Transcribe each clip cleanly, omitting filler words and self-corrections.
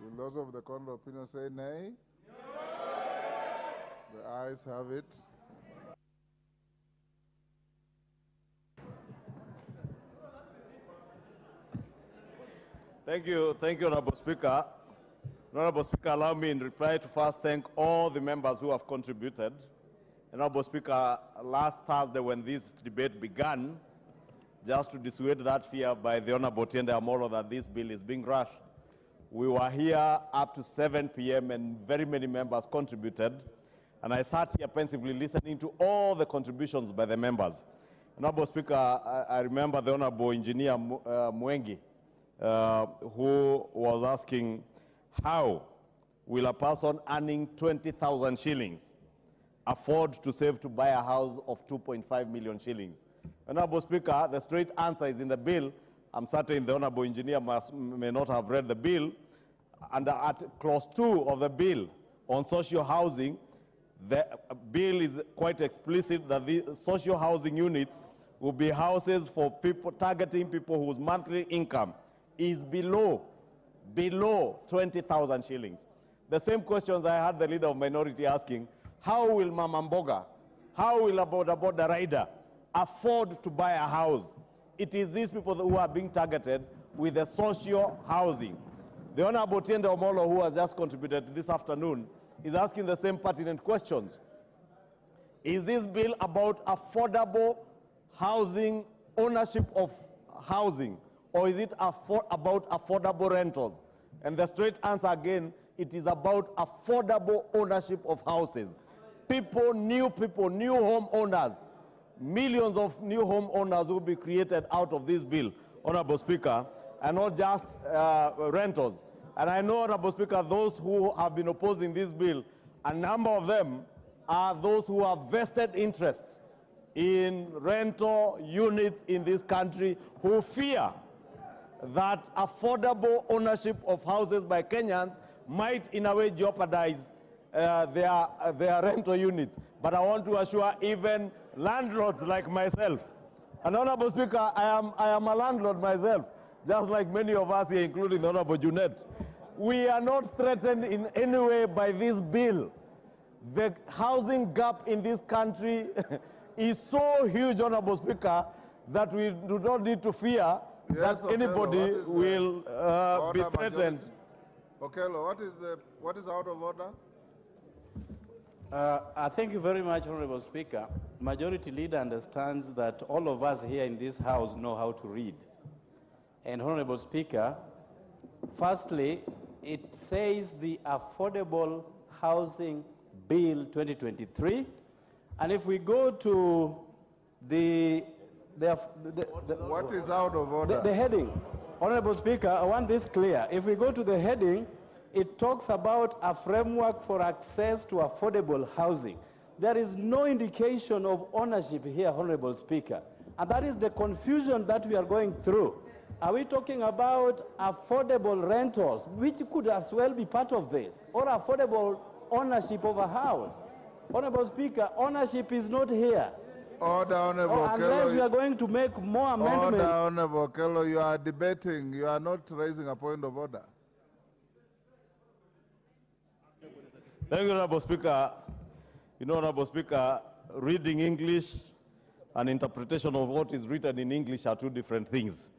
Will those of the contrary opinion say nay? The ayes have it. Thank you, Honorable Speaker. Honorable Speaker, allow me in reply to first thank all the members who have contributed. Honorable Speaker, last Thursday when this debate began, just to dissuade that fear by the Honorable Tiende Amolo that this bill is being rushed, we were here up to 7 p.m. and very many members contributed. And I sat here pensively listening to all the contributions by the members. Honorable Speaker, I remember the Honorable Engineer Mwengi, who was asking, how will a person earning 20,000 shillings afford to save to buy a house of 2.5 million shillings? Honorable Speaker, the straight answer is in the bill. I'm certain the Honorable Engineer may not have read the bill. Under clause 2 of the bill on social housing, the bill is quite explicit that the social housing units will be houses for people, targeting people whose monthly income is below 20,000 shillings. The same questions I had the leader of minority asking, how will Mama Mboga, how will a boda rider afford to buy a house? It is these people who are being targeted with the social housing. The Honorable Tiende Omolo, who has just contributed this afternoon, is asking the same pertinent questions. Is this bill about affordable housing, ownership of housing, or is it about affordable rentals? And the straight answer again, it is about affordable ownership of houses. New home owners, millions of new home owners will be created out of this bill, Honorable Speaker, and not just rentals. And I know, Honorable Speaker, those who have been opposing this bill, a number of them are those who have vested interests in rental units in this country, who fear that affordable ownership of houses by Kenyans might in a way jeopardize their rental units. But I want to assure even landlords like myself, and Honorable Speaker, I am a landlord myself, just like many of us here, including the Honorable Junet. We are not threatened in any way by this bill. The housing gap in this country is so huge, Honorable Speaker, that we do not need to fear that anybody will be threatened. Okello, what is out of order? Thank you very much, Honorable Speaker. Majority Leader understands that all of us here in this House know how to read. And Honorable Speaker, firstly, it says the Affordable Housing Bill 2023. And if we go to what is out of order? The heading. Honorable Speaker, I want this clear. If we go to the heading, it talks about a framework for access to affordable housing. There is no indication of ownership here, Honorable Speaker. And that is the confusion that we are going through. Are we talking about affordable rentals, which could as well be part of this, or affordable ownership of a house? Honorable Speaker, ownership is not here. Order, Honorable Kello. Unless we are going to make more amendments. Order, Honorable Kello, you are debating. You are not raising a point of order. Thank you, Honorable Speaker. You know, Honorable Speaker, reading English and interpretation of what is written in English are two different things.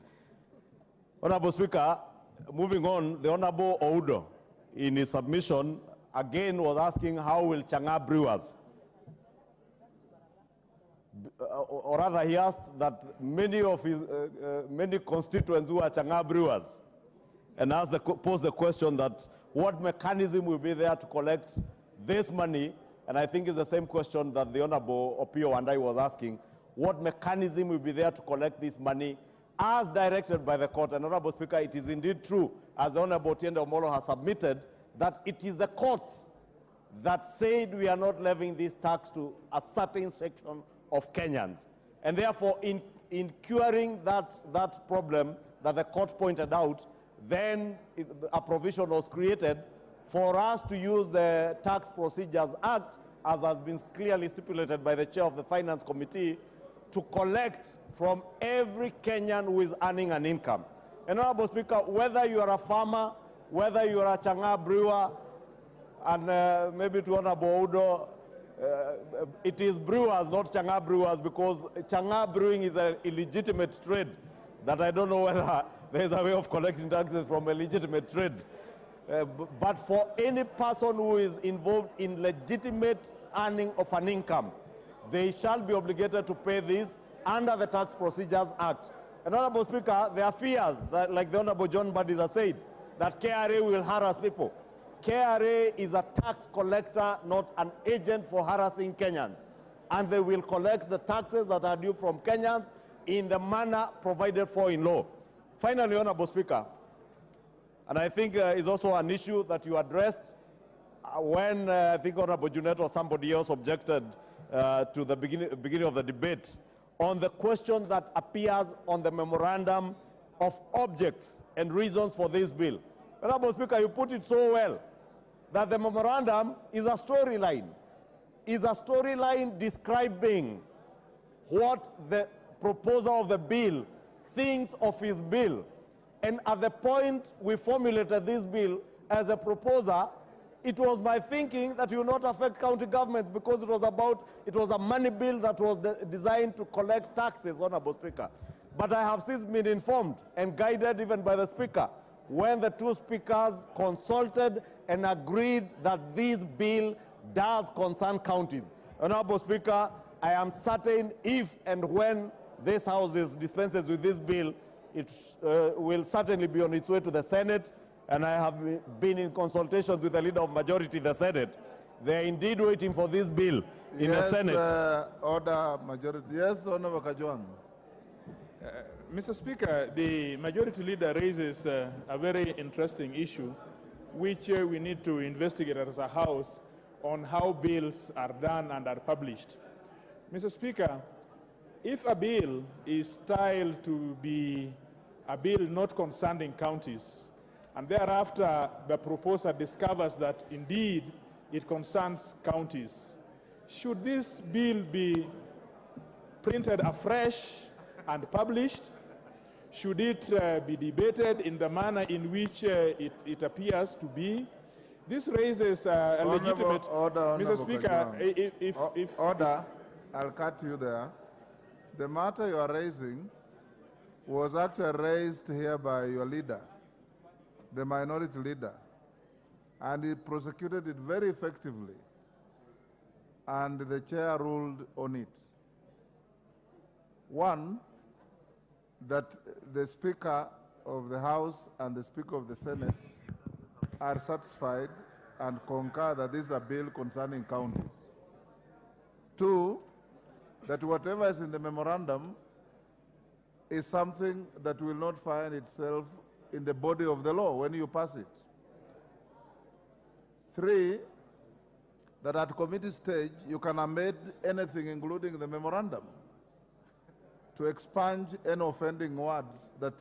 Honorable Speaker, moving on, the Honorable Oudo, in his submission, again was asking how will Chang'a brewers, or rather he asked that many of his, many constituents who are Chang'a brewers, and posed the question that what mechanism will be there to collect this money, and I think it's the same question that the Honorable Opio and I was asking, what mechanism will be there to collect this money as directed by the court? And Honorable Speaker, it is indeed true, as the Honorable Tiende Omolo has submitted, that it is the courts that said we are not levying this tax to a certain section of Kenyans. And therefore, in curing that problem that the court pointed out, then a provision was created for us to use the Tax Procedures Act, as has been clearly stipulated by the chair of the Finance Committee, to collect from every Kenyan who is earning an income. And Honorable Speaker, whether you are a farmer, whether you are a Chang'aa brewer, and maybe to Honorable Udo, it is brewers, not Chang'aa brewers, because Chang'aa brewing is an illegitimate trade that I don't know whether there is a way of collecting taxes from a legitimate trade. But for any person who is involved in legitimate earning of an income, they shall be obligated to pay this under the Tax Procedures Act. And Honorable Speaker, there are fears that, like the Honorable John Badis has said, that KRA will harass people. KRA is a tax collector, not an agent for harassing Kenyans. And they will collect the taxes that are due from Kenyans in the manner provided for in law. Finally, Honorable Speaker, and I think is also an issue that you addressed when I think Honorable Junet or somebody else objected to the beginning of the debate on the question that appears on the memorandum of objects and reasons for this bill. Honorable Speaker, you put it so well that the memorandum is a storyline. Is a storyline describing what the proposer of the bill thinks of his bill. And at the point we formulated this bill as a proposer, it was my thinking that it will not affect county governments because it was a money bill that was designed to collect taxes, Honorable Speaker. But I have since been informed and guided even by the Speaker when the two speakers consulted and agreed that this bill does concern counties. Honorable Speaker, I am certain if and when this House dispenses with this bill, it will certainly be on its way to the Senate, and I have been in consultations with the leader of majority in the Senate. They are indeed waiting for this bill in the Senate. Order majority. Yes, Honorable Kajwang. Mr. Speaker, the majority leader raises a very interesting issue, which we need to investigate as a House on how bills are done and are published. Mr. Speaker, if a bill is styled to be a bill not concerning counties, and thereafter the proposer discovers that indeed it concerns counties, should this bill be printed afresh and published? Should it be debated in the manner in which it appears to be? This raises a legitimate... Order, Mr. Speaker, Order, I'll cut you there. The matter you are raising was actually raised here by your leader, the minority leader, and he prosecuted it very effectively, and the chair ruled on it. One, that the Speaker of the House and the Speaker of the Senate are satisfied and concur that this is a bill concerning counties. Two, that whatever is in the memorandum is something that will not find itself in the body of the law when you pass it. Three, that at committee stage you can amend anything including the memorandum to expunge any offending words that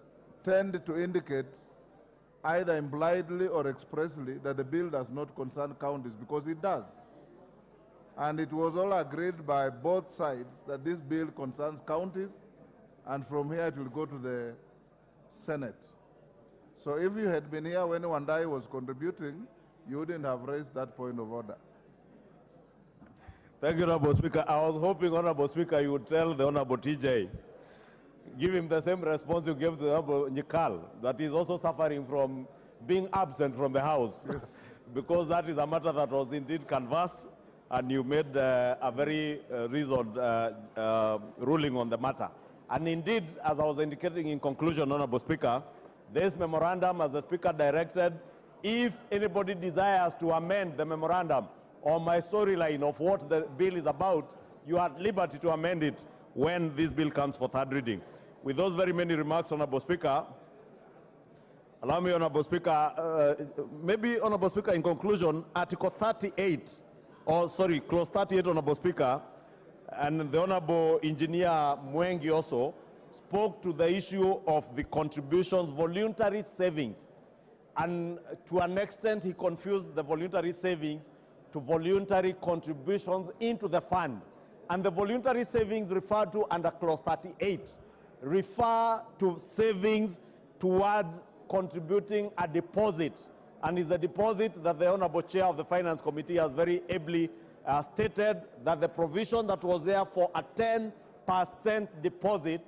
tend to indicate either impliedly or expressly that the bill does not concern counties, because it does. And it was all agreed by both sides that this bill concerns counties, and from here it will go to the Senate. So if you had been here when Wandai was contributing, you wouldn't have raised that point of order. Thank you, Honorable Speaker. I was hoping, Honorable Speaker, you would tell the Honorable TJ, give him the same response you gave to the Honorable Nikal, that is also suffering from being absent from the House. Yes. Because that is a matter that was indeed canvassed, and you made a very reasoned ruling on the matter. And indeed, as I was indicating in conclusion, Honorable Speaker, this memorandum, as the Speaker directed, if anybody desires to amend the memorandum or my storyline of what the bill is about, you are at liberty to amend it when this bill comes for third reading. With those very many remarks, Honorable Speaker, allow me, Honorable Speaker, maybe, Honorable Speaker, in conclusion, Article 38, or sorry, Clause 38, Honorable Speaker, and the Honorable Engineer Mwengi also spoke to the issue of the contributions, voluntary savings. And to an extent, he confused the voluntary savings to voluntary contributions into the fund. And the voluntary savings referred to under Clause 38 refer to savings towards contributing a deposit and is a deposit that the Honorable Chair of the Finance Committee has very ably stated that the provision that was there for a 10% deposit,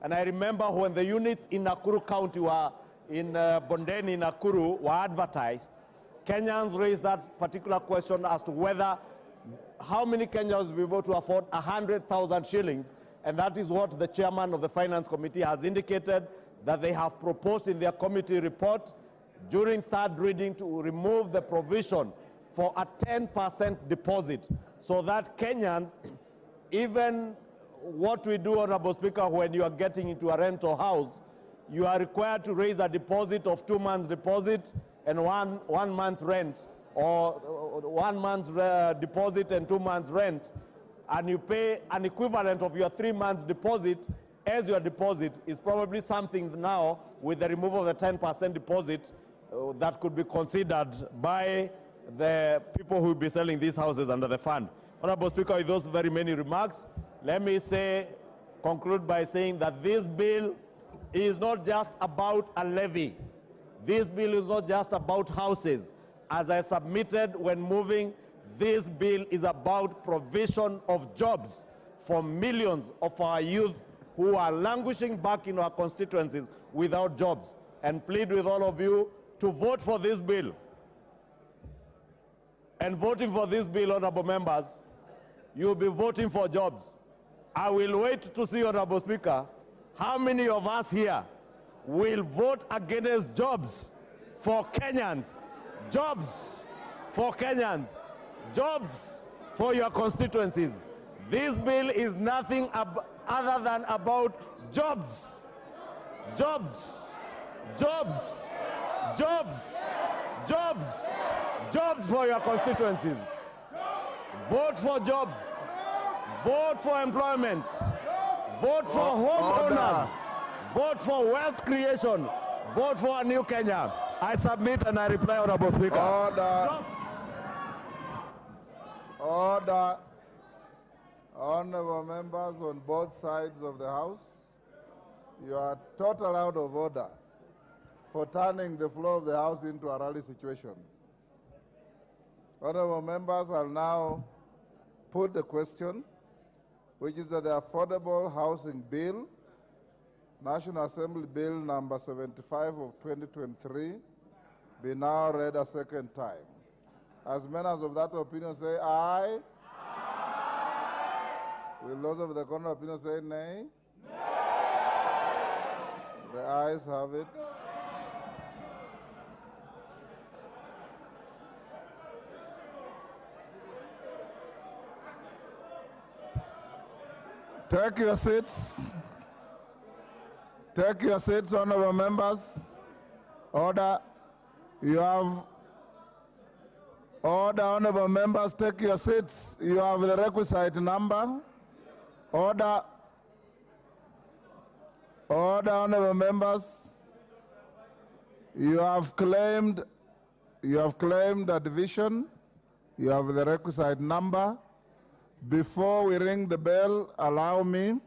and I remember when the units in Nakuru County were in Bondeni, Nakuru, were advertised, Kenyans raised that particular question as to whether how many Kenyans will be able to afford 100,000 shillings, and that is what the chairman of the Finance Committee has indicated that they have proposed in their committee report during third reading to remove the provision for a 10% deposit, so that Kenyans, even what we do, Honorable Speaker, when you are getting into a rental house, you are required to raise a deposit of 2 months deposit and one month rent, or 1 month's deposit and 2 months rent, and you pay an equivalent of your 3 months deposit as your deposit, is probably something now with the removal of the 10% deposit that could be considered by the people who will be selling these houses under the fund. Honorable Speaker, with those very many remarks, let me conclude by saying that this bill is not just about a levy. This bill is not just about houses. As I submitted when moving, this bill is about provision of jobs for millions of our youth who are languishing back in our constituencies without jobs, and plead with all of you to vote for this bill. And voting for this bill, honorable members, you'll be voting for jobs. I will wait to see, Honorable Speaker, how many of us here will vote against jobs for Kenyans, jobs for Kenyans, jobs for your constituencies. This bill is nothing other than about jobs, jobs, jobs, jobs, jobs, jobs for your constituencies. Vote for jobs. Vote for employment. Vote for homeowners. Vote for wealth creation. Vote for a new Kenya. I submit and I reply, Honorable Speaker. Order. Order. Honorable members on both sides of the House, you are total out of order for turning the floor of the House into a rally situation. Honorable members, I'll now put the question, which is that the Affordable Housing Bill, National Assembly Bill number 75 of 2023, be now read a second time. As members of that opinion say aye. Aye. Will those of the contrary opinion say nay? Nay. The ayes have it. Take your seats. Take your seats, honorable members. Order. You have order, honorable members. Take your seats. You have the requisite number. Order. Order, honorable members. You have claimed a division. You have the requisite number. Before we ring the bell, allow me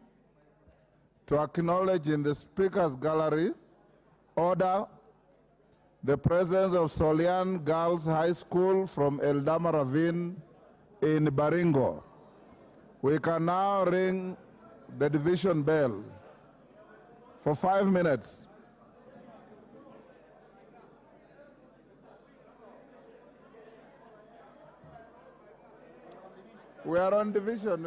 to acknowledge in the Speaker's gallery, order, the presence of Solian Girls High School from Eldama Ravine in Baringo. We can now ring the division bell for 5 minutes. We are on division.